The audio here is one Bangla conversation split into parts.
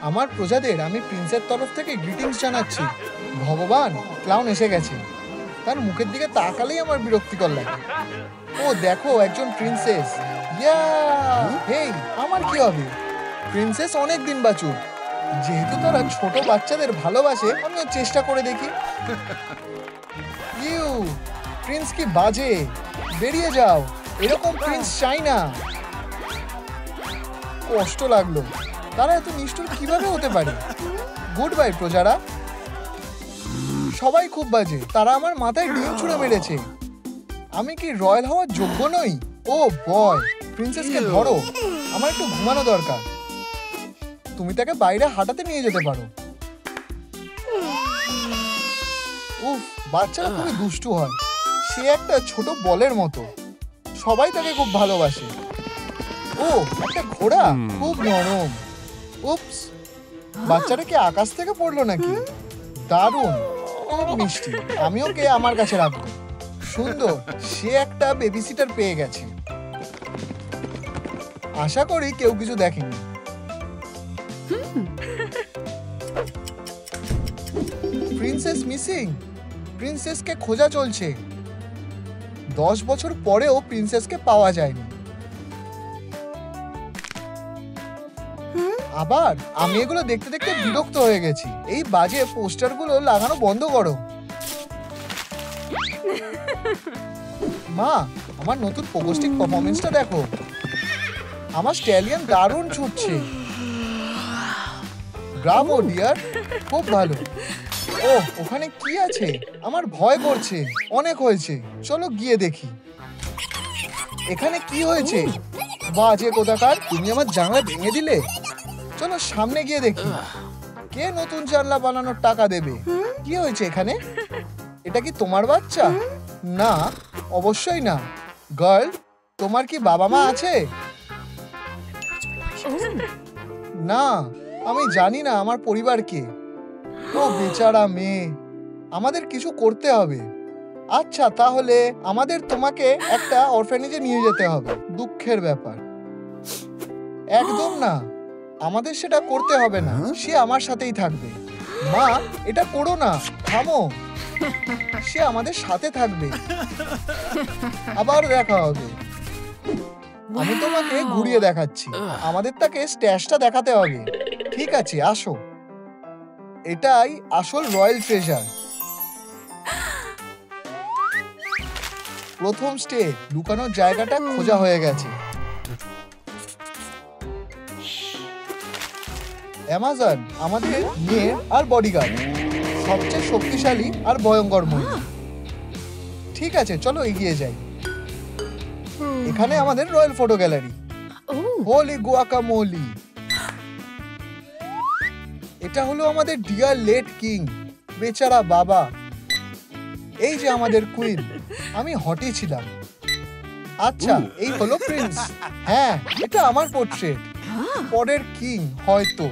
আমার প্রজাদের আমি প্রিন্সের তরফ থেকে গ্রিটিংস জানাচ্ছি। ভগবান, ক্লাউন এসে গেছে। তার মুখের দিকে তাকালেই আমার বিরক্তিকর লাগে। ও দেখো, একজন প্রিন্সেস। ইয়া, হেই, আমার কি হবে? প্রিন্সেস অনেক দিন বাঁচুক। যেহেতু তারা ছোট বাচ্চাদের ভালোবাসে, আমিও চেষ্টা করে দেখি। ইউ, প্রিন্স কি বাজে! বেরিয়ে যাও, এরকম প্রিন্স চাই না। কষ্ট লাগলো। তারা এত নিষ্ঠুর কিভাবে হতে পারে? গুড বাই প্রজারা। সবাই খুব বাজে। তারা আমার মাথায় ডিম ছুঁড়ে মেরেছে। আমি কি রয়্যাল হওয়ার যোগ্য নই? ও বয়, প্রিন্সেসকে ধরো। আমার একটু ঘুমানো দরকার। তুমি তাকে বাইরে হাঁটাতে নিয়ে যেতে পারো। উফ, বাচ্চারা খুবই দুষ্টু হয়। সে একটা ছোট বলের মতো। সবাই তাকে খুব ভালোবাসে। ও, একটা ঘোড়া, খুব নরম। উপস, বাচ্চাটা কি আকাশ থেকে পড়লো নাকি? দারুণ, খুব মিষ্টি। আমি ওকে আমার কাছে রাখবো। সুন্দর, সে একটা বেবি সিটার পেয়ে গেছে। আশা করি কেউ কিছু দেখেনি। Princess missing. প্রিন্সেসকে খোঁজা চলছে। 10 বছর পরেও প্রিন্সেসকে পাওয়া যায়নি। আবার আমি এগুলো দেখতে দেখতে বিরক্ত হয়ে গেছি। এই বাজে পোস্টারগুলো লাগানো বন্ধ করো। মা, আমার নতুন পোগোস্টিক পারফরম্যান্সটা দেখো। আমার স্ট্যালিয়ন দারুণ ছুটছে। ব্রাভো ডিয়ার, খুব ভালো। ও, ওখানে কি আছে? আমার ভয় করছে। অনেক হয়েছে, চলো গিয়ে দেখি। এখানে কি হয়েছে? বাজে কোথাকার, তুমি আমার জানলা ভেঙে দিলে। চলো সামনে গিয়ে দেখি। কে নতুন জানলা বানানোর টাকা দেবে? কি হয়েছে এখানে? এটা কি তোমার বাচ্চা? না, অবশ্যই না। গার্ল, তোমার কি বাবা মা আছে? না, আমি জানি না আমার পরিবার কে। ও বেচারা মেয়ে, আমাদের কিছু করতে হবে। আচ্ছা, তাহলে আমাদের তোমাকে একটা অরফ্যানেজে নিয়ে যেতে হবে। দুঃখের ব্যাপার। একদম না, আমাদের সেটা করতে হবে না। সে আমার সাথেই থাকবে। মা, এটা করো না, থামো। সে আমাদের সাথে থাকবে। আবার দেখা হবে। আমি তোমাকে ঘুরিয়ে দেখাচ্ছি। আমাদের তাকে স্ট্যাশটা দেখাতে হবে। ঠিক আছে, আসো। এটাই আসল রয়্যাল ট্রেজার। প্রথম স্টে, লুকানোর জায়গাটা খোঁজা হয়ে গেছে। অ্যামাজন আমাদের মেয়ে আর বডিগার্ড, সবচেয়ে শক্তিশালী আর ভয়ঙ্কর মহিলা। ঠিক আছে, চলো এগিয়ে যাই। এখানে আমাদের রয়্যাল ফটো গ্যালারি। হোলি গুয়াকামোলি। এটা হলো আমাদের ডিয়ার লেট কিং, বেচারা বাবা। এই যে আমাদের কুইন। আমি হটই ছিলাম। আচ্ছা, এই হলো প্রিন্স। হ্যাঁ, এটা আমার পোর্ট্রেট। পরের কিং হয়তো।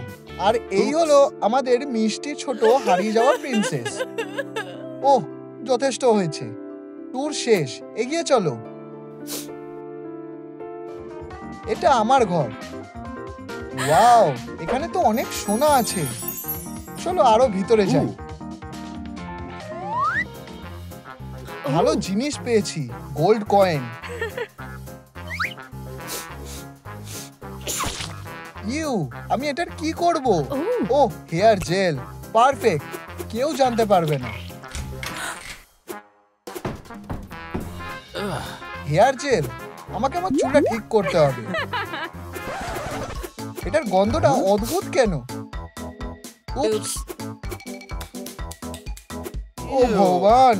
আর এই হলো আমাদের মিষ্টি ছোট হারিয়ে যাওয়া প্রিন্সেস। ওহ, যথেষ্ট হয়েছে। ট্যুর শেষ, এগিয়ে চলো। এটা আমার ঘর। ওয়াও, এখানে তো অনেক সোনা আছে। চলো আরো ভিতরে যাই। ভালো জিনিস পেয়েছি, গোল্ড কয়েন। ইউ, আমি এটার কি করব? ও, হেয়ার জেল। পারফেক্ট, কেউ জানতে পারবে না। হেয়ার জেল, আমাকে আমার চুলটা ঠিক করতে হবে। এটার গন্ধটা অদ্ভুত কেন? উপস। ও ভগবান।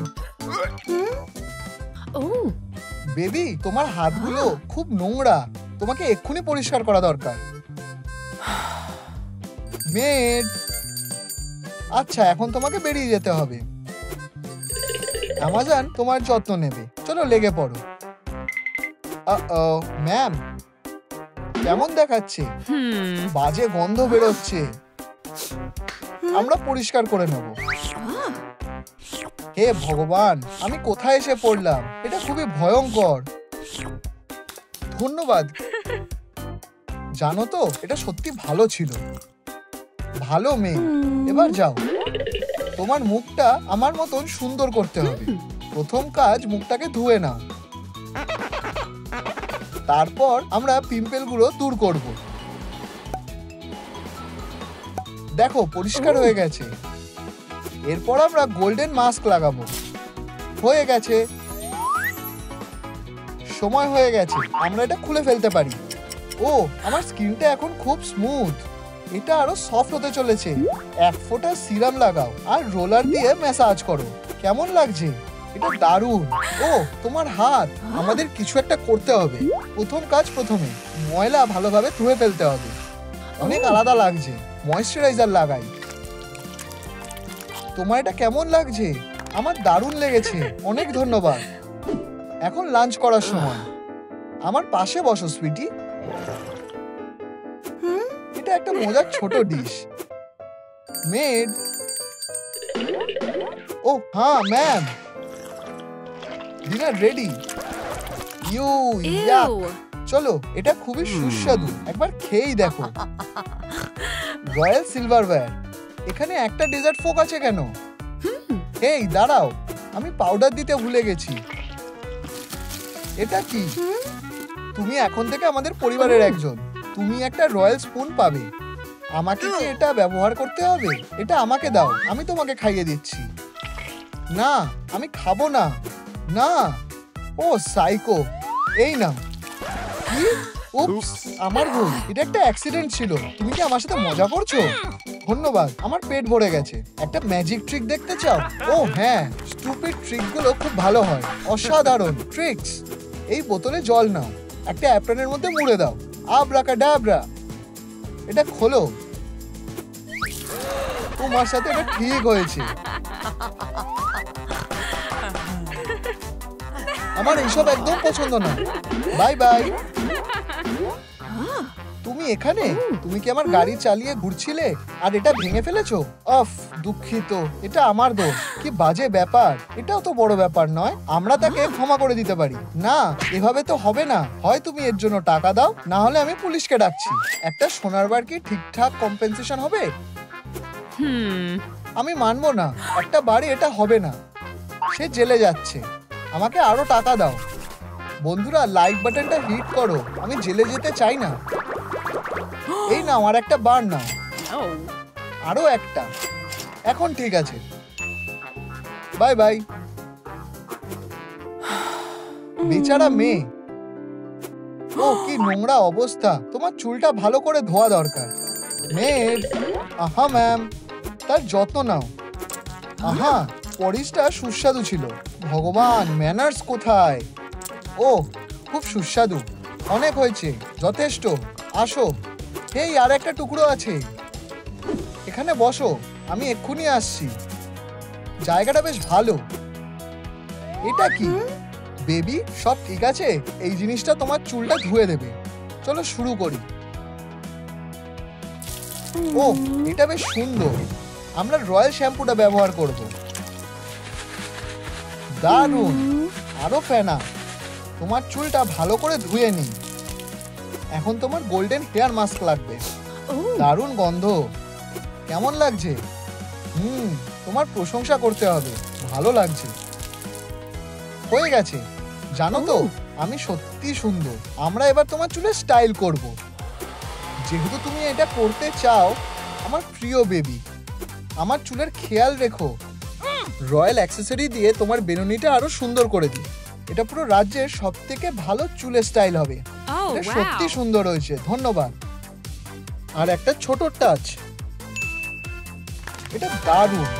বেবি, তোমার হাতগুলো খুব নোংরা। তোমাকে এক্ষুনি পরিষ্কার করা দরকার। মেড। আচ্ছা, এখন তোমাকে বেরিয়ে যেতে হবে। অ্যামাজন তোমার যত্ন নেবে। চলো লেগে পড়ো। ম্যাম, কেমন দেখাচ্ছে? বাজে গন্ধ বেরোচ্ছে। আমরা পরিষ্কার করে নেব। হে ভগবান, আমি কোথায় এসে পড়লাম? এটা খুবই ভয়ঙ্কর। ধন্যবাদ। জানো তো, এটা সত্যি ভালো ছিল। ভালো মেয়ে। এবার যাও, তোমার মুখটা আমার মতন সুন্দর করতে হবে। প্রথম কাজ, মুখটাকে ধুয়ে নাও। তারপর আমরা পিম্পলগুলো দূর করব। দেখো পরিষ্কার হয়ে গেছে। এরপর আমরা গোল্ডেন মাস্ক লাগাবো। হয়ে গেছে, সময় হয়ে গেছে, আমরা এটা খুলে ফেলতে পারি। ও, আমার স্কিনটা এখন খুব স্মুথ। এটা আরো সফট হতে চলেছে। এক ফোঁটা সিরাম লাগাও আর রোলার দিয়ে ম্যাসাজ করো। কেমন লাগছে? এটা দারুণ। ও, তোমার হাত। আমাদের কিছু একটা করতে হবে। প্রথম কাজ প্রথমে, ময়লা ভালোভাবে ধুয়ে ফেলতে হবে। অনেক আলাদা লাগছে। ময়েশ্চারাইজার লাগাই। তোমার এটা কেমন লাগছে? আমার দারুণ লেগেছে, অনেক ধন্যবাদ। এখন লাঞ্চ করার সময়। আমার পাশে বসো সুইটি। এটা একটা মজার ছোট ডিশ। মেড। ও হ্যাঁ ম্যাম, ডিনার রেডি। ইয়াক। চলো, এটা খুবই সুস্বাদু, একবার খেয়েই দেখো। রয়্যাল সিলভারওয়্যার। এখানে একটা ডেজার্ট ফোক আছে কেন? এই দাঁড়াও, আমি পাউডার দিতে ভুলে গেছি। এটা কি? তুমি এখন থেকে আমাদের পরিবারের একজন। তুমি একটা রয়্যাল স্পুন পাবে। আমাকে কি এটা ব্যবহার করতে হবে? এটা আমাকে দাও, আমি তোমাকে খাইয়ে দিচ্ছি। না, আমি খাবো না। না। ও সাইকো, এই নাও। কি? উপস, আমার ভুল। এটা একটা অ্যাক্সিডেন্ট ছিল। তুমি কি আমার সাথে মজা করছো? ধন্যবাদ, আমার পেট ভরে গেছে। একটা ম্যাজিক ট্রিক দেখতে চাও? ও হ্যাঁ, স্টুপিড ট্রিকগুলো খুব ভালো হয়। অসাধারণ ট্রিক্স। এই বোতলে জল নাও, একটা অ্যাপ্রনের মধ্যে মুড়ে দাও। আব্রাকাডাব্রা। এটা খোলো। তোমার সাথে এটা ঠিক হয়েছে। আমার এইসব একদম পছন্দ না। Bye bye. তুমি এখানে? তুমি কি আমার গাড়ি চালিয়ে ঘুরছিলে আর এটা ভেঙে ফেলেছো? অফ, দুঃখিত, এটা আমার দোষ। কি বাজে ব্যাপার। এটাও তো বড় ব্যাপার নয়, আমরা তাকে ক্ষমা করে দিতে পারি। না, এভাবে তো হবে না। হয় তুমি এর জন্য টাকা দাও, না হলে আমি পুলিশকে ডাকছি। একটা সোনার বার কি ঠিকঠাক কম্পেনসেশন হবে? আমি মানবো না, একটা বাড়ি এটা হবে না। সে জেলে যাচ্ছে। আমাকে আরো টাকা দাও। বন্ধুরা, লাইক বাটনটা হিট করো। আমি জেলে যেতে চাই না। এই নাও, আর একটা বার নাও। আরো একটা। এখন ঠিক আছে। Bye bye. বেচারা মেয়ে। ও কি নোংরা অবস্থা। তোমার চুলটা ভালো করে ধোয়া দরকার। মেড। আহা ম্যাম, তার যত্ন নাও। আহা, পরিসটা সুস্বাদু ছিল। ভগবান, ম্যানার্স কোথায়? ও, খুব সুস্বাদু। অনেক হয়েছে, যথেষ্ট। আসো। এই আর একটা টুকরো আছে। এখানে বসো, আমি এক্ষুনি আসছি। জায়গাটা বেশ ভালো। এটা কি বেবি? সব ঠিক আছে? এই জিনিসটা তোমার চুলটা ধুয়ে দেবে। চলো শুরু করি। ও, এটা বেশ সুন্দর। আমরা রয়্যাল শ্যাম্পুটা ব্যবহার করব। দারুণ। আরো ফেনা। তোমার চুলটা ভালো করে ধুয়ে নিই। এখন তোমার গোল্ডেন হেয়ার মাস্ক লাগবে। দারুণ গন্ধ। কেমন লাগছে? তোমার প্রশংসা করতে হবে। ভালো লাগছে। হয়ে গেছে। জানো তো, আমি সত্যি সুন্দর। আমরা এবার তোমার চুলে স্টাইল করব। যেহেতু তুমি এটা করতে চাও, আমার প্রিয় বেবি, আমার চুলের খেয়াল রেখো। রয়্যাল অ্যাক্সেসরি দিয়ে তোমার বেনুনিটা আরো সুন্দর করে দিই। এটা পুরো রাজ্যের সবথেকে ভালো চুলের স্টাইল হবে। এটা সত্যি সুন্দর হয়েছে, ধন্যবাদ। আর একটা ছোট টাচ। এটা দারুণ।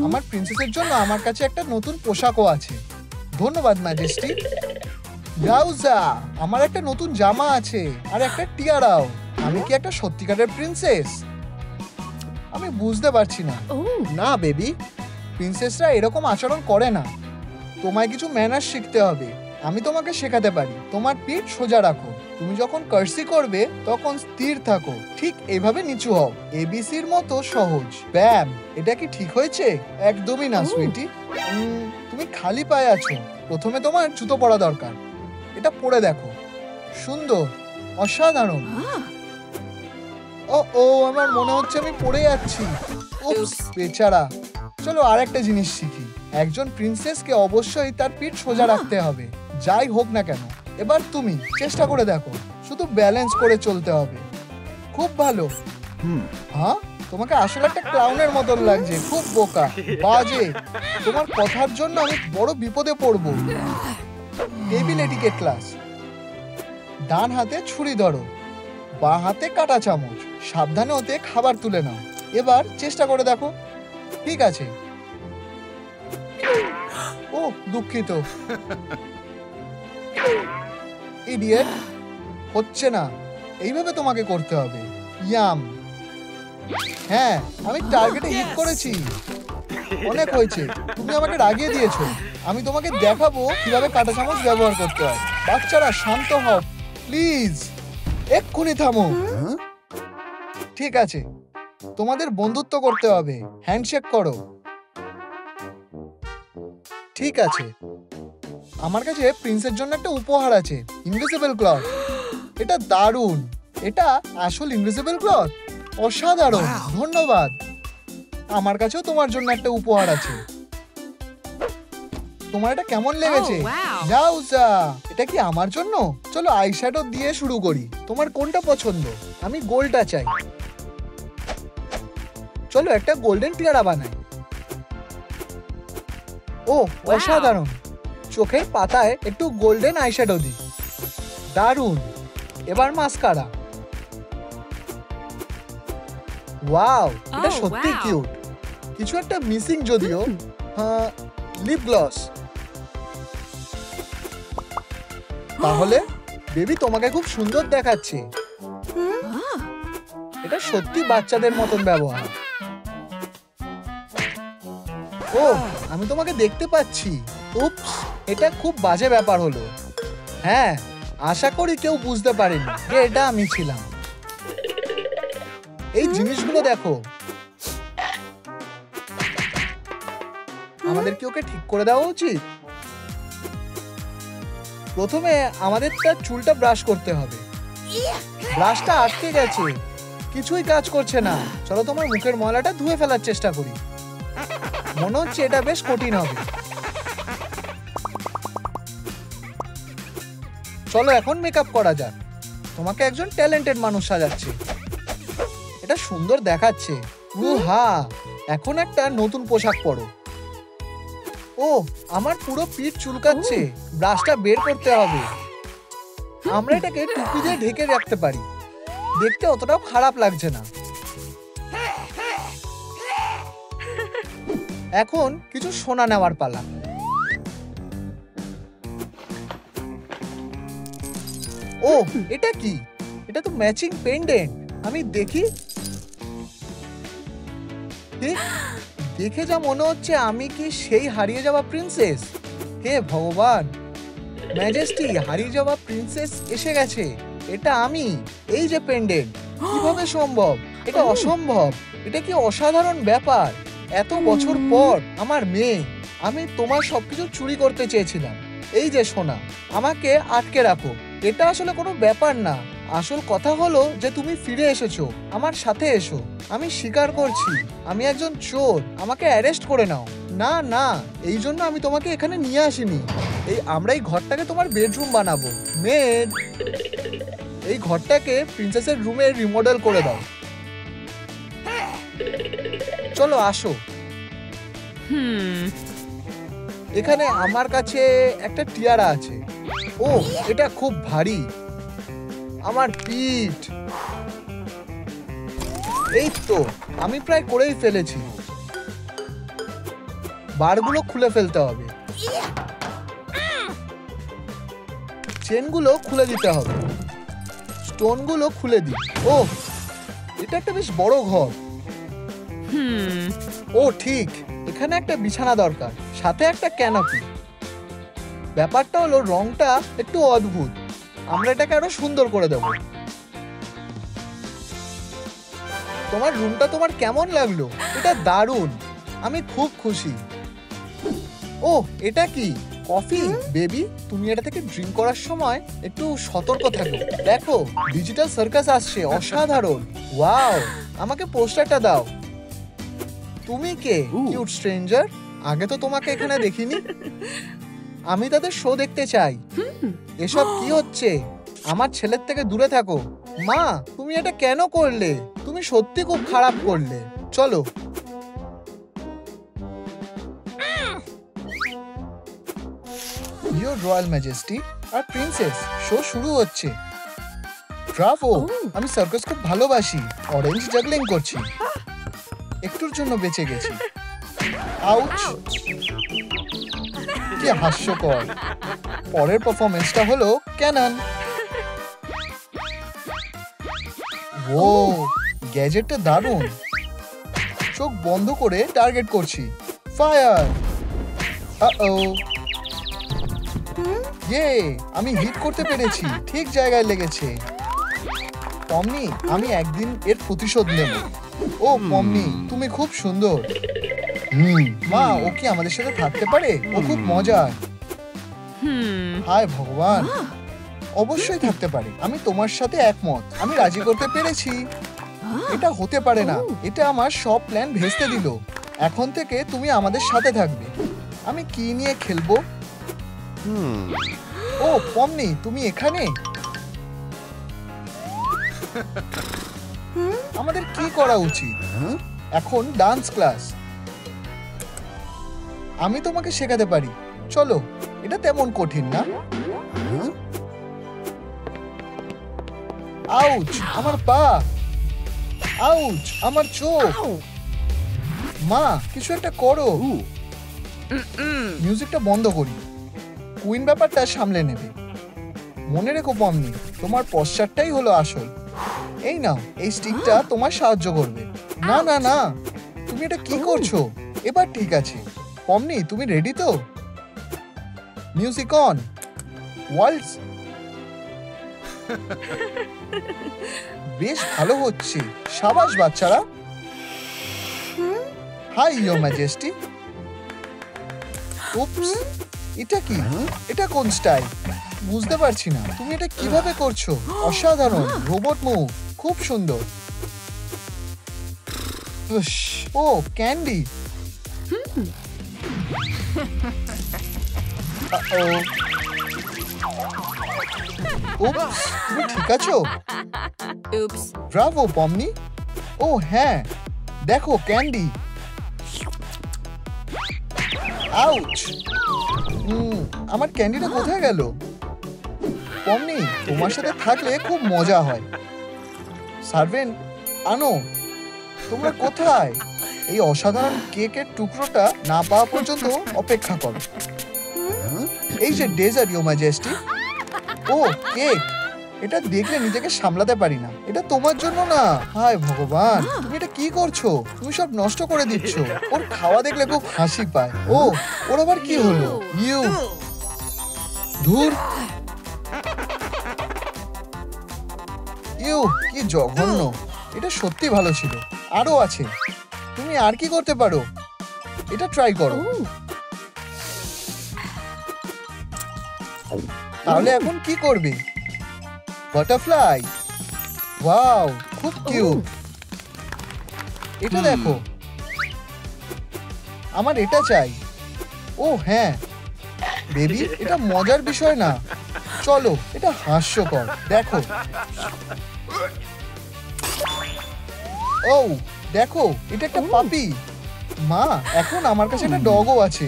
আমার প্রিন্সেসের জন্য আমার কাছে একটা নতুন পোশাকও আছে। ধন্যবাদ ম্যাজেস্টি। গাউজা, আমার একটা নতুন জামা আছে আর একটা টিয়ারাও। আমি কি একটা সত্যিকারের প্রিন্সেস? আমি বুঝতে পারছি না। না বেবি, প্রিন্সেসরা এরকম আচরণ করে না। তোমায় কিছু ম্যানার্স শিখতে হবে। আমি তোমাকে শেখাতে পারি। তোমার পিঠ সোজা রাখো। তুমি যখন কার্সি করবে তখন স্থির থাকো। ঠিক এভাবে নিচু হও। এবিসির মতো সহজ। ব্যাম। এটা কি ঠিক হয়েছে? একদমই না সুইটি। তুমি খালি পায়ে আছো। প্রথমে তোমার জুতো পরা দরকার। এটা পরে দেখো। সুন্দর, অসাধারণ। ও ও আমার মনে হচ্ছে আমি পড়ে যাচ্ছি। উপস, বেচারা। চলো আরেকটা জিনিস শিখি। একজন প্রিন্সেসকে অবশ্যই তার পিঠ সোজা রাখতে হবে, যাই হোক না কেন। এবার তুমি চেষ্টা করে দেখো, শুধু ব্যালেন্স করে চলতে হবে। খুব ভালো। হ্যাঁ, তোমাকে আসলে একটা ক্লাউনের মতন লাগছে। খুব বোকা, বাজে। তোমার কথার জন্য আমি বড় বিপদে পড়বো। Table etiquette class. ডান হাতে ছুরি ধরো, বাঁ হাতে কাঁটা চামচ। সাবধানে ওতে খাবার তুলে নাও। এবার চেষ্টা করে দেখো। ঠিক আছে। ও দুঃখিত। ইডিয়েট, হচ্ছে না। এইভাবে তোমাকে করতে হবে। ইয়াম। হ্যাঁ, আমি টার্গেটে হিট করেছি। অনেক হয়েছে, তুমি আমাকে রাগিয়ে দিয়েছো। আমি তোমাকে দেখাবো কিভাবে কাঁটা চামচ ব্যবহার করতে হয়। বাচ্চারা শান্ত হও প্লিজ, এক্ষুনি থামো। ঠিক আছে, তোমাদের বন্ধুত্ব করতে হবে। হ্যান্ডশেক করো। ঠিক আছে, আমার কাছে প্রিন্সের জন্য একটা উপহার আছে। Invisible cloth. এটা দারুণ। এটা আসল ইনভিজিবল ক্লথ। অসাধারণ, ধন্যবাদ। আমার কাছেও তোমার জন্য একটা উপহার আছে। তোমার এটা কেমন লেগেছে? যাও যা। এটা কি আমার জন্য? চলো আইশ্যাডো দিয়ে শুরু করি। তোমার কোনটা পছন্দ? আমি গোলটা চাই। চলো একটা গোল্ডেন টিয়ারা বানাই। ও অসাধারণ। চোখের পাতায় একটু গোল্ডেন আইশ্যাডো দিই। দারুণ। এবার মাস্কারা। ওয়াও, এটা সত্যি কিউট। কিছু একটা মিসিং যদিও। Lip gloss. তাহলে বেবি তোমাকে খুব সুন্দর দেখাচ্ছে। এটা সত্যি বাচ্চাদের মতন ব্যবহার। ও, আমি তোমাকে দেখতে পাচ্ছি। উপস, এটা খুব বাজে ব্যাপার হলো। হ্যাঁ, আশা করি কেউ বুঝতে পারেনি যে এটা আমি ছিলাম। এই জিনিসগুলো দেখো। আমাদের কি ওকে ঠিক করে দেওয়া উচিত? প্রথমে আমাদের তার চুলটা ব্রাশ করতে হবে। ব্রাশটা আটকে গেছে, কিছুই কাজ করছে না। চলো তোমার মুখের ময়লাটা ধুয়ে ফেলার চেষ্টা করি। মনে হচ্ছে এটা বেশ কঠিন হবে। চলো এখন মেকআপ করা যাক। তোমাকে একজন ট্যালেন্টেড মানুষ সাজাচ্ছে। এটা সুন্দর দেখাচ্ছে। হা, এখন একটা নতুন পোশাক পরো। ও, আমার পুরো পিঠ চুলকাচ্ছে। ব্রাশটা বের করতে হবে। আমরা এটাকে টুপি দিয়ে ঢেকে রাখতে পারি। দেখতে অতটাও খারাপ লাগছে না। এখন কিছু সোনা নেওয়ার পালা। ও, এটা কি? এটা তো ম্যাচিং পেন্ডেন্ট। আমি দেখি। দেখে যা মনে হচ্ছে আমি কি সেই হারিয়ে যাওয়া প্রিন্সেস। হে ভগবান, ম্যাজেস্টি, হারিয়ে যাওয়া প্রিন্সেস এসে গেছে। এটা আমি। এই যে পেন্ডেন্ট। কিভাবে সম্ভব? এটা অসম্ভব। এটা কি অসাধারণ ব্যাপার। এত বছর পর আমার মেয়ে। আমি তোমার সবকিছু চুরি করতে চেয়েছিলাম। এই যে সোনা, আমাকে আটকে রাখো। এটা আসলে কোনো ব্যাপার না। আসল কথা হলো যে তুমি ফিরে এসেছো। আমার সাথে এসো। আমি স্বীকার করছি আমি একজন চোর। আমাকে অ্যারেস্ট করে নাও। না না, এই জন্য আমি তোমাকে এখানে নিয়ে আসিনি। আমরা এই ঘরটাকে তোমার বেডরুম বানাবো। মেড, এই ঘরটাকে প্রিন্সেসের রুমে রিমডেল করে দাও। চলো আসো। এখানে আমার কাছে একটা টিয়ারা আছে। ও, এটা খুব ভারী। আমার পিঠ। এই তো, আমি প্রায় করেই ফেলেছি। বারগুলো খুলে ফেলতে হবে। চেনগুলো খুলে দিতে হবে। স্টোনগুলো খুলে দিই। ও, এটা একটা বেশ বড় ঘর। ও ঠিক, এখানে একটা বিছানা দরকার, সাথে একটা ক্যানোপি। ব্যাপারটা হলো রংটা একটু অদ্ভুত। আমরা এটাকে আরো সুন্দর করে দেব। তোমার রুমটা তোমার কেমন লাগলো? এটা দারুণ। আমি খুব খুশি। ও, এটা কি? কফি বেবি, তুমি এটা থেকে ড্রিঙ্ক করার সময় একটু সতর্ক থাকো। দেখো ডিজিটাল সার্কাস আসছে, অসাধারণ। ওয়াও, আমাকে পোস্টারটা দাও। তুমি কে কিউট স্ট্রেঞ্জার? আগে তো তোমাকে এখানে দেখিনি। আমি তাদের শো দেখতে চাই। এসব কি হচ্ছে? আমার ছেলের থেকে দূরে থাকো। মা, তুমি এটা কেন করলে? তুমি সত্যি খুব খারাপ করলে। চলো। ইয়োর রয়্যাল ম্যাজেস্টি আর প্রিন্সেস, শো শুরু হচ্ছে। ব্রাভো! আমি সার্কাস খুব ভালোবাসি। অরেঞ্জ জাগলিং করছি। একটুর জন্য বেঁচে গেছি। আউচ! কি হাস্যকর। পরের পারফরমেন্সটা হলো ক্যানন। ও, গ্যাজেটটা দারুণ। চোখ বন্ধ করে টার্গেট করছি। ফায়ার! ইয়ে, আমি হিট করতে পেরেছি। ঠিক জায়গায় লেগেছে। পমনি, আমি একদিন এর প্রতিশোধ নেব। ও পমনি, তুমি খুব সুন্দর। মা, ও কি আমাদের সাথে থাকতে পারে? ও খুব মজার। হায় ভগবান, অবশ্যই থাকতে পারে। আমি তোমার সাথে একমত। আমি রাজি করতে পেরেছি। এটা হতে পারে না। এটা আমার সব প্ল্যান ভেস্তে দিল। এখন থেকে তুমি আমাদের সাথে থাকবে। আমি কি নিয়ে খেলবো? ও পমনি, তুমি এখানে? আমাদের কি করা উচিত? এখন ডান্স ক্লাস। আমি তোমাকে শেখাতে পারি। চলো, এটা তেমন কঠিন না। আউচ! আমার পা। আউচ! আমার চোখ। মা, কিছু একটা করো। মিউজিকটা বন্ধ করি। কুইন ব্যাপারটা সামলে নেবে। মনে রেখো পমনি, তোমার পশ্চারটাই হলো আসল। এই নাও, এই স্টিকটা তোমার সাহায্য করবে। না না না, তুমি এটা কি করছো? এবার ঠিক আছে। পমনি, তুমি রেডি তো? Music on. ওয়ালস। বেশ ভালো হচ্ছে। সাবাস বাচ্চারা। High your majesty. উপস, এটা কি? এটা কোন স্টাইল? বুঝতে পারছি না। তুমি এটা কিভাবে করছো? অসাধারণ। রোবট মুভ, খুব সুন্দর। ও ক্যান্ডি। উপস, তুমি ঠিক আছো? ব্রাভো পমনি। ও হ্যাঁ, দেখো ক্যান্ডি। আউচ! আমার ক্যান্ডিটা কোথায় গেল? পমনি, তোমার সাথে থাকলে খুব মজা হয়। সার্ভেন্ট, আনো। তোমরা কোথায়? এই অসাধারণ কেকের টুকরোটা না পাওয়া পর্যন্ত অপেক্ষা করো। এই যে ডেজার্ট ইয়োর ম্যাজেস্টি। ও কেক, এটা দেখলে নিজেকে সামলাতে পারি না। এটা তোমার জন্য না। হায় ভগবান, তুমি এটা কি করছো? তুমি সব নষ্ট করে দিচ্ছ। ওর খাওয়া দেখলে খুব হাসি পায়। ও, ওর আবার কি হলো? ইউ, ধুর। ইউ, কি জঘন্য। এটা সত্যি ভালো ছিল। আরো আছে। তুমি আর কি করতে পারো? এটা ট্রাই করো। তাহলে এখন কি করবে? বাটারফ্লাই। ওয়াও, খুব কিউট। এটা দেখো। আমার এটা চাই। ও হ্যাঁ বেবি, এটা মজার বিষয় না। চলো, এটা হাস্যকর। দেখো। ও দেখো, এটা একটা পাপি। মা, এখন আমার কাছে একটা ডগও আছে।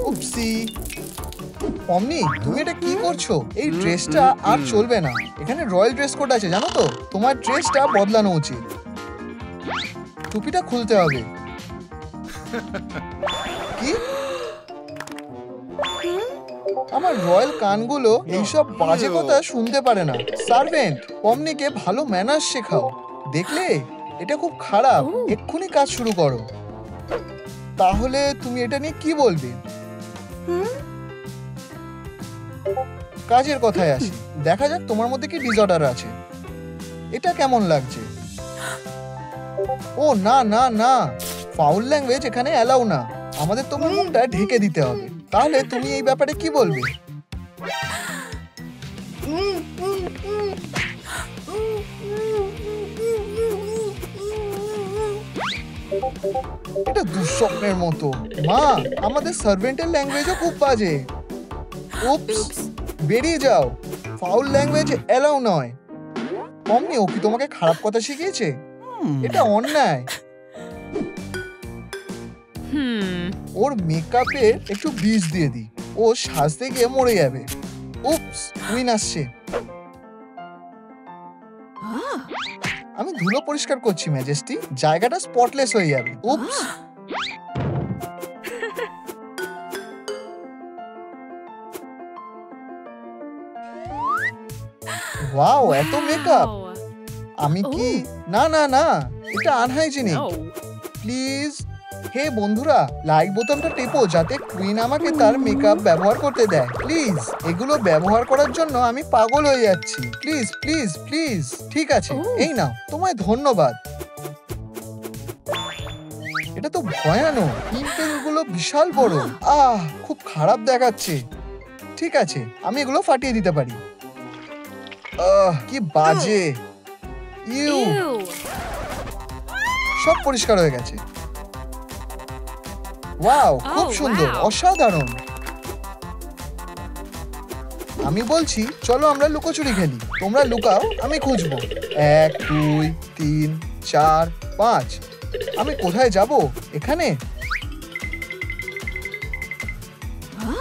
উপসি। পমনি, তুমি এটা কি করছো? এই ড্রেসটা আর চলবে না। এখানে রয়্যাল ড্রেস কোড আছে, জানো তো? তোমার ড্রেসটা বদলানো উচিত। টুপিটা খুলতে হবে। কি? আমার রয়্যাল কানগুলো এইসব বাজে কথা শুনতে পারে না। সার্ভেন্ট, পমনিকে ভালো ম্যানার্স শেখাও। দেখলে, এটা খুব খারাপ। এক্ষুনি কাজ শুরু করো। তাহলে তুমি এটা নিয়ে কি বলবে? কাজের কথায় আসি। দেখা যাক তোমার মধ্যে কি ডিসঅর্ডার আছে। এটা কেমন লাগছে? ও না না না, ফাউল ল্যাঙ্গুয়েজ এখানে অ্যালাউ না। আমাদের তোমার মুখটা ঢেকে দিতে হবে। তাহলে তুমি এই ব্যাপারে কি বলবে? এটা দুঃস্বপ্নের মতো। মা, আমাদের সার্ভেন্টের ল্যাঙ্গুয়েজও খুব বাজে। উপস, বেরিয়ে যাও। ফাউল ল্যাঙ্গুয়েজ এলাও নয়। পমনি, ও কি তোমাকে খারাপ কথা শিখিয়েছে? এটা অন্যায়। ওর মেকআপে একটু বিষ দিয়ে দিই, ও সাজতে গিয়ে মরে যাবে। উপস, কুইন আসছে। আমি ধুলো পরিষ্কার করছি ম্যাজেস্টি, জায়গাটা স্পটলেস হয়ে যাবে। উপস। ওয়াও, এত মেকআপ! আমি কি? না না না, এটা আনহাইজিনিক। প্লিজ, হে বন্ধুরা, লাইক বোতামটা টেপো যাতে কুইন আমাকে তার মেকআপ ব্যবহার করতে দেয়। প্লিজ, এগুলো ব্যবহার করার জন্য আমি পাগল হয়ে যাচ্ছি। Please please please. ঠিক আছে, এই নাও, তোমায় ধন্যবাদ। এটা তো ভয়ানক, পিম্পলগুলো বিশাল বড়। খুব খারাপ দেখাচ্ছে। ঠিক আছে, আমি এগুলো ফাটিয়ে দিতে পারি। কি বাজে! ইউ, সব পরিষ্কার হয়ে গেছে। ওয়াও, খুব সুন্দর, অসাধারণ। আমি বলছি, চলো আমরা লুকোচুরি খেলি। তোমরা লুকাও, আমি খুঁজবো। 1 2 3 4 5। আমি কোথায় যাব? এখানে?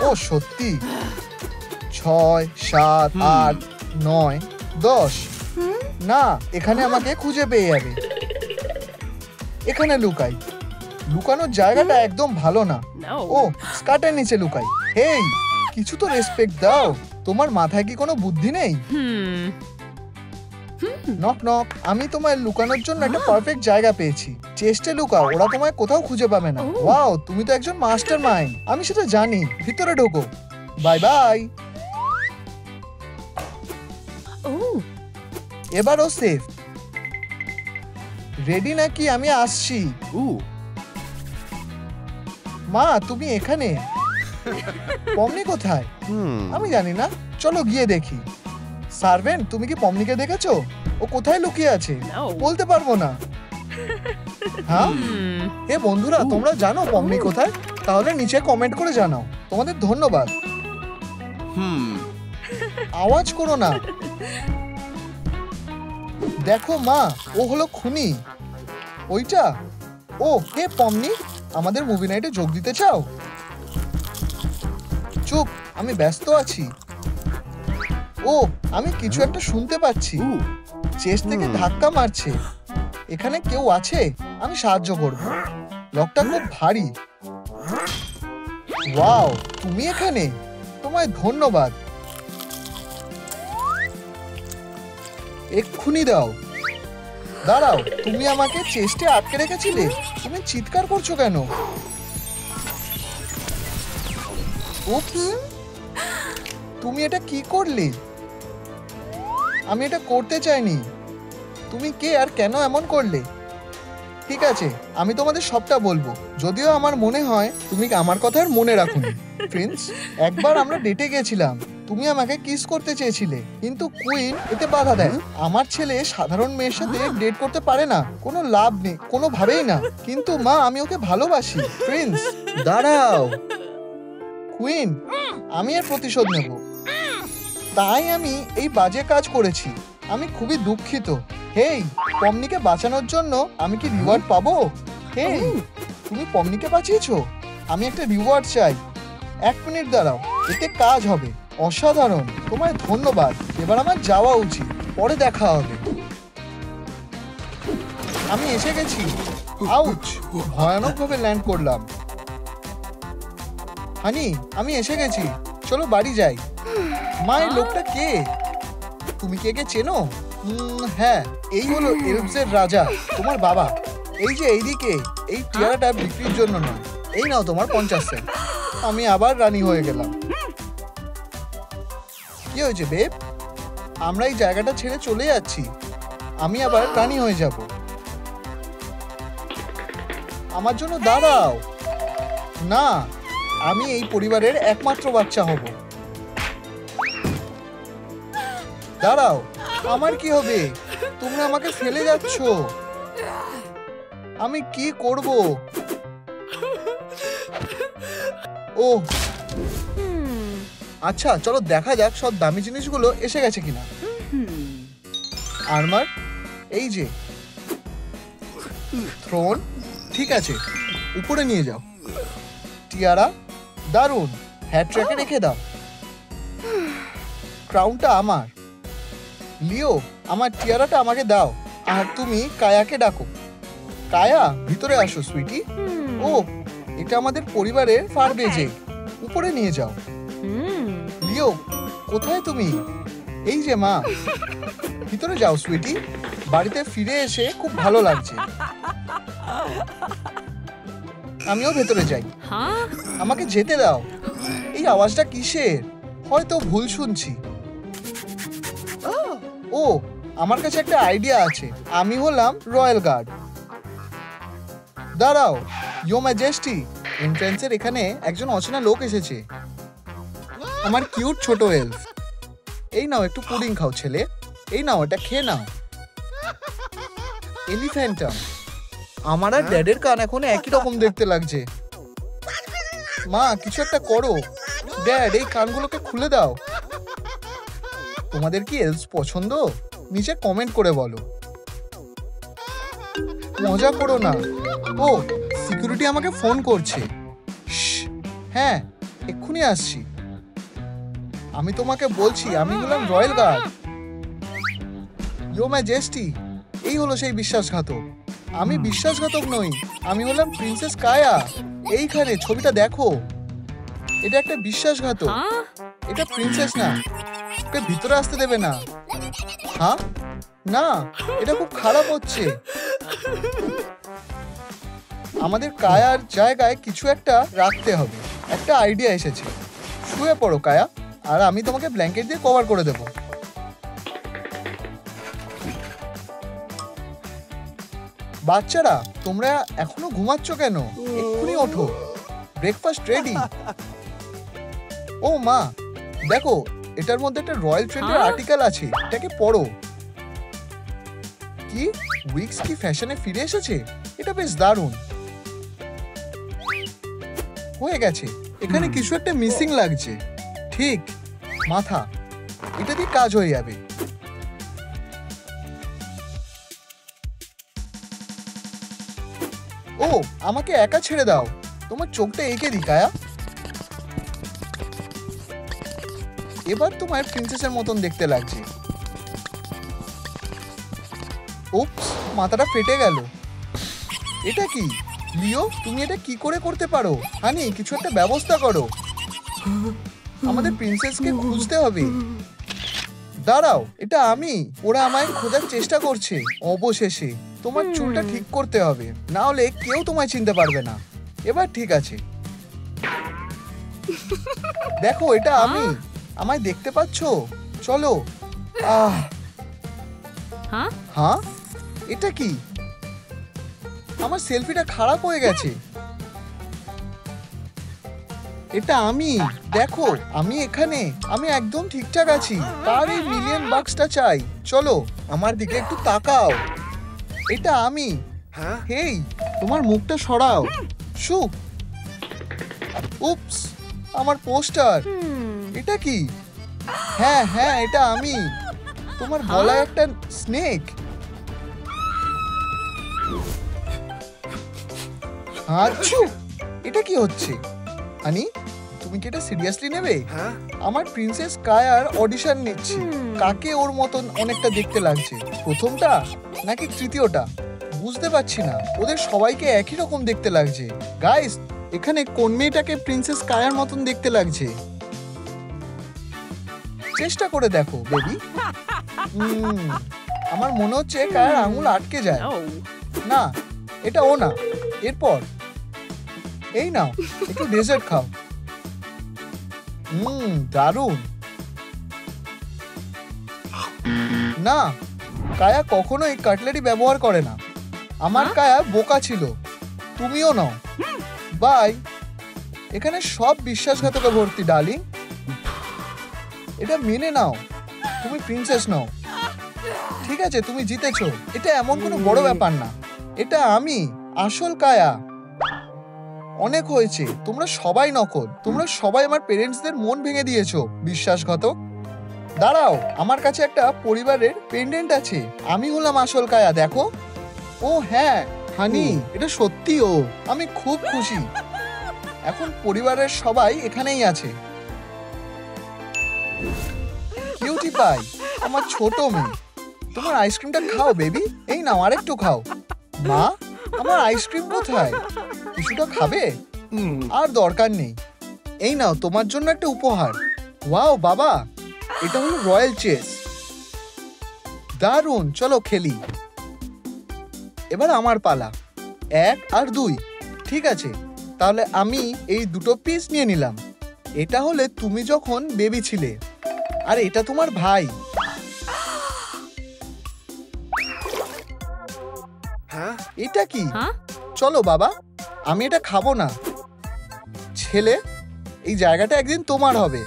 ও সত্যি। 6 7 8 9 10। না, এখানে আমাকে খুঁজে পেয়ে যাবে। এখানে লুকাই। লুকানোর জায়গাটা একদম ভালো না। ও, স্কার্টের নিচে লুকাই। হেই, কিছু তো রেসপেক্ট দাও। তোমার মাথায় কি কোনো বুদ্ধি নেই? Knock knock. আমি তোমায় লুকানোর জন্য একটা পারফেক্ট জায়গা পেয়েছি। চেস্টে লুকাও, ওরা তোমায় কোথাও খুঁজে পাবে না। ওয়াও, তুমি তো একজন মাস্টার মাইন্ড। আমি সেটা জানি। ভিতরে ঢোকো। Bye bye. এবারও সেফ। রেডি নাকি? আমি আসছি। মা, তুমি এখানে? পমনি কোথায়? আমি জানি না, চলো গিয়ে দেখি। সার্ভেন্ট, তুমি কি পমনিকে দেখেছো? ও কোথায় লুকিয়ে আছে? বলতে পারবো না। হ্যাঁ, হে বন্ধুরা, তোমরা জানো পমনি কোথায়? তাহলে নিচে কমেন্ট করে জানাও। তোমাদের ধন্যবাদ। আওয়াজ করো না। দেখো মা, ও হলো খুনি। ওইটা? ও, হে পমনি, আমাদের মুভি নাইটে যোগ দিতে চাও? চুপ, আমি ব্যস্ত আছি। ও, আমি কিছু একটা শুনতে পাচ্ছি। চেস্ট থেকে ধাক্কা মারছে। এখানে কেউ আছে? আমি সাহায্য করব। লকটা খুব ভারী। ওয়াও, তুমি এখানে? তোমায় ধন্যবাদ। এক্ষুনি দাও। দাঁড়াও, তুমি আমাকে চেস্টে আটকে রেখেছিলে। তুমি চিৎকার করছো কেন? উপস, তুমি এটা কি করলে? আমি এটা করতে চাইনি। তুমি কে আর কেন এমন করলে? ঠিক আছে, আমি তোমাদের সবটা বলবো। যদিও আমার মনে হয় তুমি আমার কথা আর মনে রাখোনি। প্রিন্স, একবার আমরা ডেটে গেছিলাম। তুমি আমাকে কিস করতে চেয়েছিলে, কিন্তু কুইন এতে বাধা দেয়। আমার ছেলে সাধারণ মেয়ের সাথে ডেট করতে পারে না। কোনো লাভ নেই, কোনোভাবেই না। কিন্তু মা, আমি ওকে ভালোবাসি। প্রিন্স, দাঁড়াও। কুইন, আমি এর প্রতিশোধ নেব। তাই আমি এই বাজে কাজ করেছি। আমি খুবই দুঃখিত। হেই, পমনিকে বাঁচানোর জন্য আমি কি রিওয়ার্ড পাবো? হেই, তুমি পমনিকে বাঁচিয়েছো। আমি একটা রিওয়ার্ড চাই। 1 মিনিট দাঁড়াও, এতে কাজ হবে। অসাধারণ, তোমায় ধন্যবাদ। এবার আমার যাওয়া উচিত। পরে দেখা হবে। আমি এসে গেছি। আউচ, ভয়ানকভাবে ল্যান্ড করলাম। হানি, আমি এসে গেছি। চলো বাড়ি যাই। মা, এই লোকটা কে? তুমি কে কে চেনো? হ্যাঁ, এই হলো এলভসের রাজা, তোমার বাবা। এই যে এইদিকে, এই টিয়ারাটা বিক্রির জন্য নয়। এই নাও তোমার 50 সেন্ট। আমি আবার রানী হয়ে গেলাম। কি হয়েছে বেব? আমরা এই জায়গাটা ছেড়ে চলে যাচ্ছি। আমি আবার রানী হয়ে যাব। আমার জন্য দাঁড়াও। না, আমি এই পরিবারের একমাত্র বাচ্চা হব। দাঁড়াও, আমার কি হবে? তোমরা আমাকে ফেলে যাচ্ছ। আমি কি করব? ও আচ্ছা, চলো দেখা যাক সব দামি জিনিসগুলো এসে গেছে কিনা। আর্মার, এই যে। থ্রোন, ঠিক আছে, উপরে নিয়ে যাও। টিয়ারা, দারুণ, হ্যাট ট্র্যাকে রেখে দাও। ক্রাউনটা আমার। লিও, আমার টিয়ারাটা আমাকে দাও। আর তুমি কায়াকে ডাকো। কায়া, ভিতরে আসো সুইটি। ও, এটা আমাদের পরিবারের ফার বেজে। উপরে নিয়ে যাও। লিও, কোথায় তুমি? এই যে মা। ভিতরে যাও সুইটি। বাড়িতে ফিরে এসে খুব ভালো লাগছে। আমিও ভেতরে যাই। আমাকে যেতে দাও। এই আওয়াজটা কিসের? হয়তো ভুল শুনছি। ও, আমার কাছে একটা আইডিয়া আছে। আমি হলাম রয়্যাল গার্ড। দাঁড়াও, ইয়ো ম্যাজেস্টি, এন্ট্রান্সের এখানে একজন অচেনা লোক এসেছে। আমার কিউট ছোট এলফ। এই নাও, একটু পুডিং খাও ছেলে। এই নাও, এটা খেয়ে নাও। এলিফ্যান্টাম। আমার আর ড্যাডের কান এখন একই রকম দেখতে লাগছে। মা, কিছু একটা করো। ড্যাড, এই কানগুলোকে খুলে দাও। তোমাদের কি এলস পছন্দ? নিচে কমেন্ট করে বলো। মজা করো না। ও, সিকিউরিটি আমাকে ফোন করছে। হ্যাঁ, এক্ষুনি আসছি। আমি তোমাকে বলছি, আমি হলাম রয়্যাল গার্ড। ইয়ো ম্যাজেস্টি, এই হলো সেই বিশ্বাসঘাতক। আমি বিশ্বাসঘাতক নই, আমি হলাম প্রিন্সেস কায়া। এইখানে ছবিটা দেখো। এটা একটা বিশ্বাসঘাতক। এটা প্রিন্সেস না। ওকে ভিতরে আসতে দেবে না। হ্যাঁ, না, এটা খুব খারাপ হচ্ছে। আমাদের কায়ার জায়গায় কিছু একটা রাখতে হবে। একটা আইডিয়া এসেছে। শুয়ে পড়ো কায়া, আর আমি তোমাকে ব্ল্যাঙ্কেট দিয়ে কভার করে দেব। বাচ্চারা, তোমরা এখনো ঘুমাচ্ছ কেন? এক্ষুনি ওঠো, ব্রেকফাস্ট রেডি। ও মা, দেখো, এটার মধ্যে একটা রয়্যাল ট্রেন্ডের আর্টিকেল আছে। এটাকে পড়ো। কি উইক্স কি ফ্যাশনে ফিরে এসেছে? এটা বেশ দারুণ। হয়ে গেছে। এখানে কিছু একটা মিসিং লাগছে। ঠিক, মাথা। এটা দিয়ে কাজ হয়ে যাবে। ও, আমাকে একা ছেড়ে দাও। তোমার চোখটা এঁকে দি কায়া। এবার তোমার প্রিন্সেসের মতন দেখতে লাগছে। উপস, মাথাটা ফেটে গেল। এটা কি লিও? তুমি এটা কি করে করতে পারো? হানি, কিছু একটা ব্যবস্থা করো। আমাদের প্রিন্সেসকে খুঁজতে হবে। দাঁড়াও, এটা আমি। ওরা আমায় খোঁজার চেষ্টা করছে। অবশেষে তোমার চুলটা ঠিক করতে হবে, না হলে কেউ তোমায় চিনতে পারবে না। এবার ঠিক আছে। দেখো, এটা আমি। আমায় দেখতে পাচ্ছো? চলো। হ্যাঁ, এটা কি? আমার সেলফিটা খারাপ হয়ে গেছে। এটা আমি। দেখো, আমি এখানে। আমি একদম ঠিকঠাক আছি। কার এই মিলিয়ন বাক্সটা চাই? চলো, আমার দিকে একটু তাকাও। এটা আমি। হেই, তোমার মুখটা সরাও। শু। উপস, আমার পোস্টার। এটা কি? হ্যাঁ হ্যাঁ, এটা আমি। তোমার গলায় একটা স্নেক। আচ্ছা, এটা কি হচ্ছে? হানি, তুমি কি এটা সিরিয়াসলি নেবে? আমার প্রিন্সেস কায়ার অডিশন নিচ্ছি। কাকে ওর মতন অনেকটা দেখতে লাগছে? প্রথমটা নাকি তৃতীয়টা? বুঝতে পারছি না। ওদের সবাইকে একই রকম দেখতে লাগছে। গাইস, এখানে কোন মেয়েটাকে প্রিন্সেস কায়ার মতন দেখতে লাগছে? চেষ্টা করে দেখো বেবি। আমার মনে হচ্ছে কায়ার আঙুল আটকে যায়। না, এটা ও না। এরপর এই নাও, একটু ডেজার্ট খাও। দারুণ। না, কায়া কখনোই কাটলারি ব্যবহার করে না। আমার কায়া বোকা ছিল। তুমিও নাও। বাই। এখানে সব বিশ্বাসঘাতকে ভর্তি ডার্লিং। এটা মেনে নাও, তুমি প্রিন্সেস নও। ঠিক আছে, তুমি জিতেছো। এটা এমন কোনো বড় ব্যাপার না। এটা আমি, আসল কায়া। অনেক হয়েছে, তোমরা সবাই নকল। তোমরা সবাই আমার পেরেন্টসদের মন ভেঙে দিয়েছো, বিশ্বাসঘাতক। দাঁড়াও, আমার কাছে একটা পরিবারের পেন্ডেন্ট আছে। আমি হলাম আসল কায়া, দেখো। ও হ্যাঁ হানি, এটা সত্যি। ও আমি খুব খুশি। এখন পরিবারের সবাই এখানেই আছে। কিউটি পাই, আমার ছোট মেয়ে। তোমার আইসক্রিমটা খাও বেবি। এই নাও, আরেকটু খাও। মা, আমার আইসক্রিম কোথায়? কিছুটা খাবে? আর দরকার নেই। এই নাও, তোমার জন্য একটা উপহার। ওয়াও বাবা, এটা হলো রয়্যাল চেস। দারুণ, চলো খেলি। এবার আমার পালা। 1 আর 2। ঠিক আছে, তাহলে আমি এই দুটো পিস নিয়ে নিলাম। এটা হলে তুমি যখন বেবি ছিলে, আর এটা তোমার ভাই। এটা কি? চলো বাবা, আমি এটা খাবো না। ছেলে, এই জায়গাটা একদিন তোমার হবে।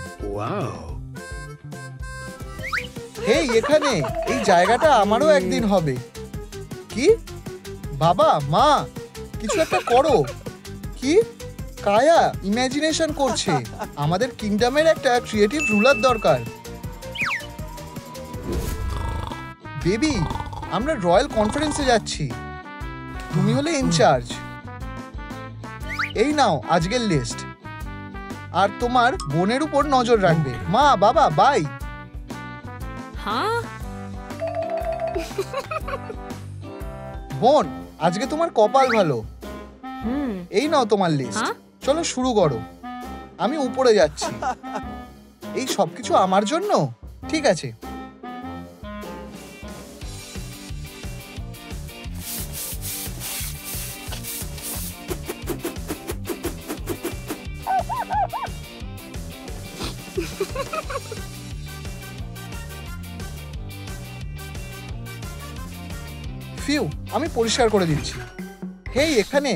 হেই, এখানে এই জায়গাটা আমারও একদিন হবে। কি? বাবা, মা, কিছু একটা করো। কি? কায়া ইমাজিনেশন করছে। আমাদের কিংডমের একটা ক্রিয়েটিভ রুলার দরকার। বেবি, আমরা রয়্যাল কনফারেন্সে যাচ্ছি। তুমি হলে ইনচার্জ। এই নাও আজকের লিস্ট। আর তোমার বোনের উপর নজর রাখবে। মা, বাবা, বাই। বোন, আজকে তোমার কপাল ভালো। এই নাও তোমার লিস্ট। চলো শুরু করো। আমি উপরে যাচ্ছি। এই সবকিছু আমার জন্য? ঠিক আছে। ফিউ, আমি পরিষ্কার করে দিচ্ছি। হেই, এখানে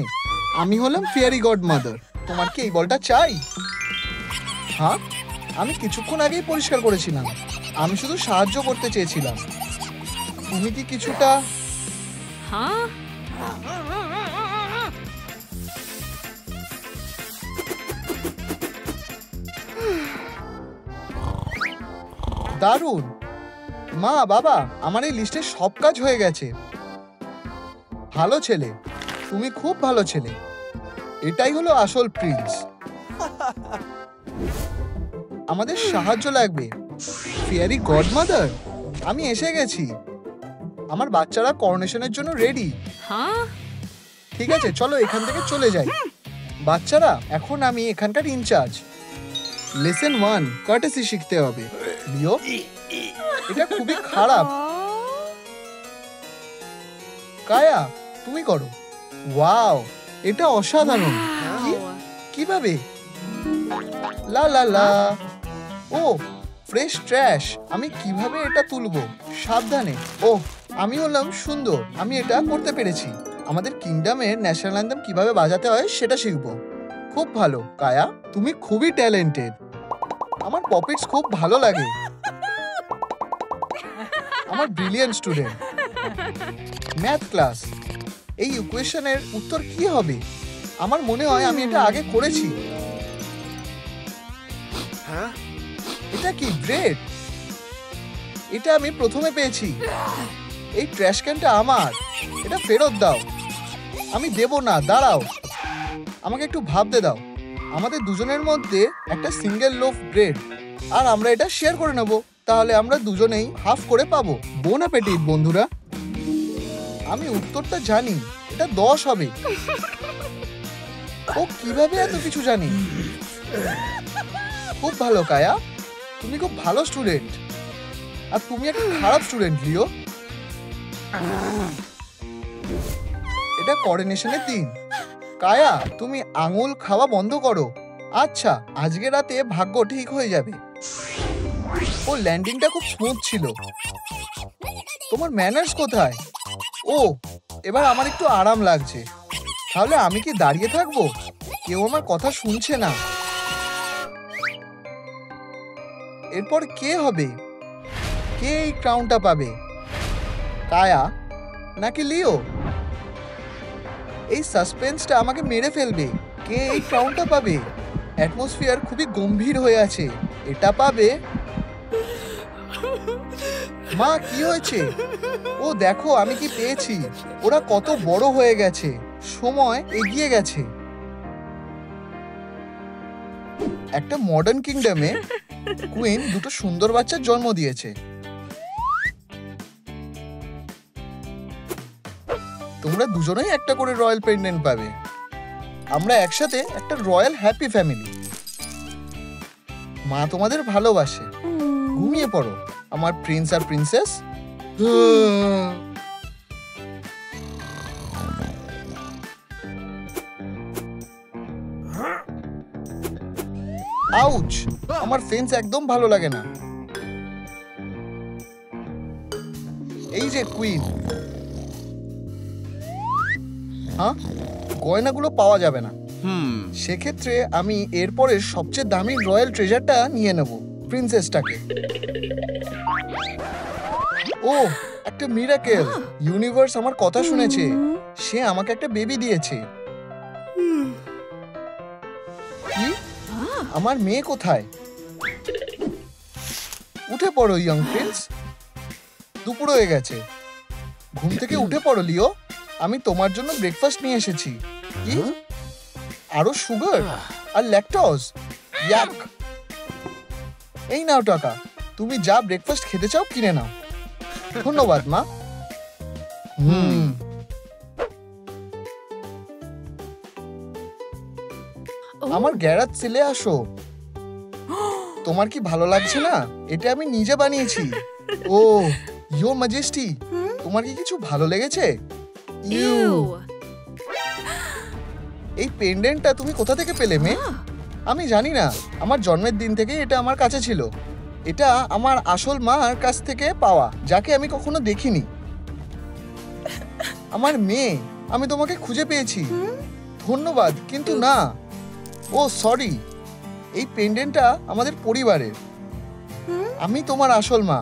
আমি হলাম ফেয়ারি গড মাদার। তোমার কি এই বলটা চাই? হ্যাঁ, আমি কিছুক্ষণ আগেই পরিষ্কার করেছিলাম। আমি শুধু সাহায্য করতে চেয়েছিলাম। তুমি কি কিছুটা... দারুণ। মা, বাবা, আমার এই লিস্টে সব কাজ হয়ে গেছে। ভালো ছেলে, তুমি খুব ভালো ছেলে। এটাই হলো আসল প্রিন্স। আমাদের সাহায্য লাগবে। ফেয়ারি গডমাদার, আমি এসে গেছি। আমার বাচ্চারা করোনেশনের জন্য রেডি। ঠিক আছে, চলো এখান থেকে চলে যাই। বাচ্চারা, এখন আমি এখানকার ইনচার্জ। লেসন 1, কার্টেসি শিখতে হবে। লিও, এটা খুবই খারাপ। কায়া, তুমি করো। ওয়াও, এটা অসাধারণ। কিভাবে? লা লা লা। ও, ফ্রেশ ট্র্যাশ। আমি কিভাবে এটা তুলবো? সাবধানে। ওহ, আমি হলাম সুন্দর। আমি এটা করতে পেরেছি। আমাদের কিংডমের ন্যাশনাল অ্যান্থেম কিভাবে বাজাতে হয় সেটা শিখবো। খুব ভালো কায়া, তুমি খুবই ট্যালেন্টেড। আমার পপিটস খুব ভালো লাগে। আমার ব্রিলিয়েন্ট স্টুডেন্ট। ম্যাথ ক্লাস, এই ইকুয়েশনের উত্তর কি হবে? আমার মনে হয় আমি এটা আগে করেছি। এটা কি ব্রেড? এটা আমি প্রথমে পেয়েছি। এই ট্র্যাশ ক্যানটা আমার। এটা ফেরত দাও। আমি দেব না, দাঁড়াও। আমাকে একটু ভাবতে দাও। আমাদের দুজনের মধ্যে একটা সিঙ্গেল লোফ ব্রেড, আর আমরা এটা শেয়ার করে নেব। তাহলে আমরা দুজনেই হাফ করে পাবো। বোন অ্যাপেটিট বন্ধুরা। আমি উত্তরটা জানি, এটা 10 হবে। ও কিভাবে এত কিছু জানি? খুব ভালো কায়া, তুমি খুব ভালো স্টুডেন্ট। আর তুমি একটা খারাপ স্টুডেন্ট লিও। এটা কোঅর্ডিনেশনের দিন। কায়া, তুমি আঙুল খাওয়া বন্ধ করো। আচ্ছা, আজকে রাতে ভাগ্য ঠিক হয়ে যাবে। ও, ল্যান্ডিংটা খুব স্মুথ ছিল। তোমার ম্যানার্স কোথায়? ও, এবার আমার একটু আরাম লাগছে। তাহলে আমি কি দাঁড়িয়ে থাকবো? কেউ আমার কথা শুনছে না। এরপর কে হবে? কে এই ক্রাউনটা পাবে? কায়া নাকি লিও? এই সাসপেন্সটা আমাকে মেরে ফেলবে। কে এই ক্রাউনটা পাবে? অ্যাটমসফিয়ার খুবই গম্ভীর হয়ে আছে। এটা পাবে। মা, কি হয়েছে? ও দেখো আমি কি পেয়েছি। ওরা কত বড় হয়ে গেছে। সময় এগিয়ে গেছে। একটা মডার্ন কিংডমে কুইন দুটো সুন্দর বাচ্চার জন্ম দিয়েছে। তোমরা দুজনেই একটা করে রয়্যাল পেন্ডেন্ট পাবে। আমরা একসাথে একটা রয়্যাল হ্যাপি ফ্যামিলি। মা তোমাদের ভালোবাসে। ঘুমিয়ে পড়ো আমার প্রিন্স আর প্রিন্সেস। আউচ! আমার ফেন্স একদম ভালো লাগে না। এই যে কুইন। হ্যাঁ, গয়নাগুলো পাওয়া যাবে না। সেক্ষেত্রে আমি এরপরের সবচেয়ে দামি রয়্যাল ট্রেজারটা নিয়ে নেব, প্রিন্সেসটাকে। ও, একটা মিরাকেল। ইউনিভার্স আমার কথা শুনেছে। সে আমাকে একটা বেবি দিয়েছে। কি? আমার মেয়ে কোথায়? উঠে পড়ো ইয়ং প্রিন্স। দুপুর হয়ে গেছে। ঘুম থেকে উঠে পড়ো লিও। আমি তোমার জন্য ব্রেকফাস্ট নিয়ে এসেছি। কি? আরো সুগার আর ল্যাকটোজ? ইয়াক! এই নাও টাকা। তুমি যা ব্রেকফাস্ট খেতে চাও কিনে নাও। ধন্যবাদ মা। আমার গ্যারাজ সেলে আসো। তোমার কি ভালো লাগছে না? এটা আমি নিজে বানিয়েছি। ও, ইয়োর ম্যাজেস্টি, তোমার কি কিছু ভালো লেগেছে? ইউ! এই পেন্ডেন্টটা তুমি কোথা থেকে পেলে মেয়ে? আমি জানি না। আমার জন্মের দিন থেকে এটা আমার কাছে ছিল। এটা আমার আসল মার কাছ থেকে পাওয়া, যাকে আমি কখনো দেখিনি। আমার মেয়ে, আমি তোমাকে খুঁজে পেয়েছি। ধন্যবাদ, কিন্তু না। ও সরি, এই পেন্ডেন্টটা আমাদের পরিবারের। আমি তোমার আসল মা।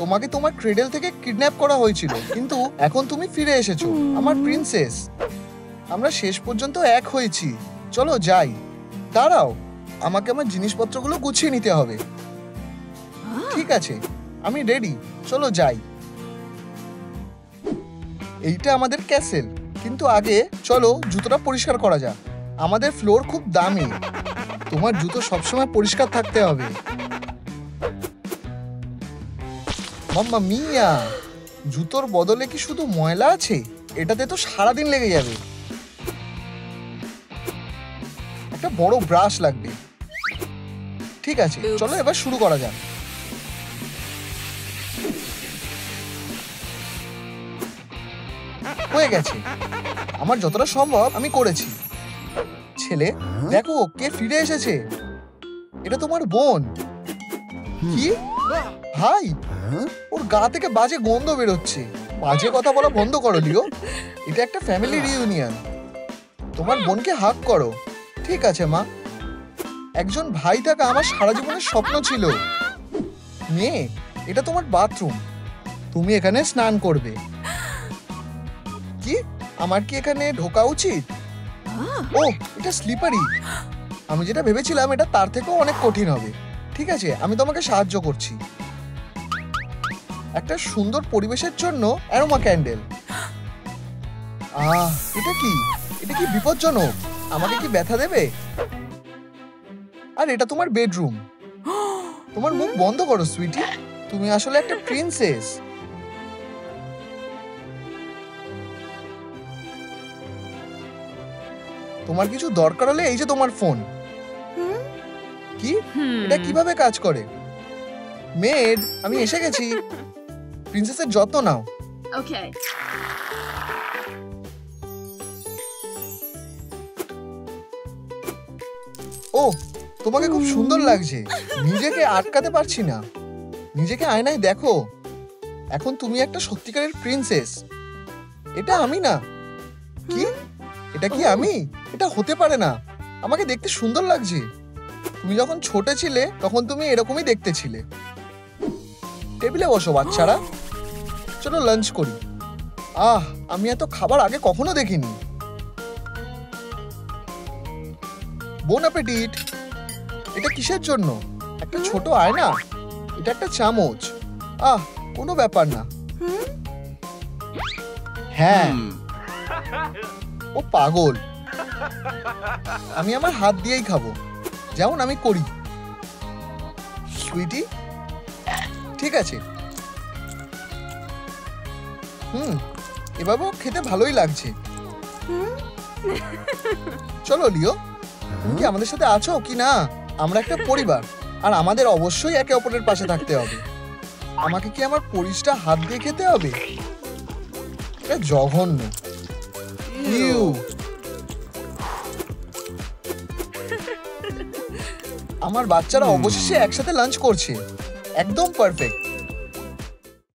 তোমাকে তোমার ক্রেডেল থেকে কিডন্যাপ করা হয়েছিল, কিন্তু এখন তুমি ফিরে এসেছো, আমার প্রিন্সেস। আমরা শেষ পর্যন্ত এক হয়েছি। চলো যাই। দাঁড়াও, আমাকে আমার জিনিসপত্রগুলো গুছিয়ে নিতে হবে। ঠিক আছে, আমি রেডি। চলো যাই। এইটা আমাদের ক্যাসেল, কিন্তু আগে চলো জুতোটা পরিষ্কার করা যাক। আমাদের ফ্লোর খুব দামি। তোমার জুতো সবসময় পরিষ্কার থাকতে হবে। মাম্মা মিয়া, জুতোর বদলে কি শুধু ময়লা আছে? এটাতে তো সারাদিন লেগে যাবে। একটা বড় ব্রাশ লাগবে। ঠিক আছে, চলো এবার শুরু করা যাক। হয়ে গেছে। আমার যতটা সম্ভব আমি করেছি। ছেলে, দেখো কে ফিরে এসেছে। এটা তোমার বোন। কি? ভাই, ওর গা থেকে বাজে গন্ধ বেরোচ্ছে। বাজে কথা বলা বন্ধ করো লিও। এটা একটা ফ্যামিলি রিউনিয়ন। তোমার বোনকে হাগ করো। ঠিক আছে মা। একজন ভাই থাকা আমার সারা জীবনের স্বপ্ন ছিল। মেয়ে, এটা তোমার বাথরুম। তুমি এখানে স্নান করবে। কি? আমার কি এখানে ঢোকা উচিত? ও, এটা স্লিপারি। আমি যেটা ভেবেছিলাম এটা তার থেকেও অনেক কঠিন হবে। ঠিক আছে, আমি তোমাকে সাহায্য করছি। একটা সুন্দর পরিবেশের জন্য অ্যারোমা ক্যান্ডেল। এটা কি? এটা কি বিপজ্জনক? আমাকে কি ব্যথা দেবে? আর এটা তোমার বেডরুম। তোমার মুখ বন্ধ করো সুইটি। তুমি আসলে একটা প্রিন্সেস। তোমার কিছু দরকার হলে এই যে তোমার ফোন। কি? এটা কিভাবে কাজ করে? মেড, আমি এসে গেছি। প্রিন্সেসের যত্ন নাও। ওকে। ও, তোমাকে খুব সুন্দর লাগছে। নিজেকে আটকাতে পারছি না। নিজেকে আয়নায় দেখো। এখন তুমি একটা সত্যিকারের প্রিন্সেস। এটা আমি না। কি? এটা কি আমি? এটা হতে পারে না। আমাকে দেখতে সুন্দর লাগছে। তুমি যখন ছোট ছিলে তখন তুমি এরকমই দেখতে ছিলে। টেবিলে বসো বাচ্চারা, চলো লাঞ্চ করি। আমি এত খাবার আগে কখনো দেখিনি। বোন অ্যাপেটিট। এটা কিসের জন্য? একটা ছোট আয়না, এটা একটা চামচ। কোনো ব্যাপার না। হ্যাঁ, ও পাগল। আমি আমার হাত দিয়েই খাবো, যেমন আমি করি। সুইটি, ঠিক আছে। এভাবেও খেতে ভালোই লাগছে। চলো লিও, তুমি কি আমাদের সাথে আছো কি না? আমরা একটা পরিবার, আর আমাদের অবশ্যই একে অপরের পাশে থাকতে হবে। আমাকে কি আমার পরিশটা হাত দিয়ে খেতে হবে? এটা জঘন্য। ইউ, আমার বাচ্চারা অবশেষে একসাথে লাঞ্চ করছে। একদম পারফেক্ট।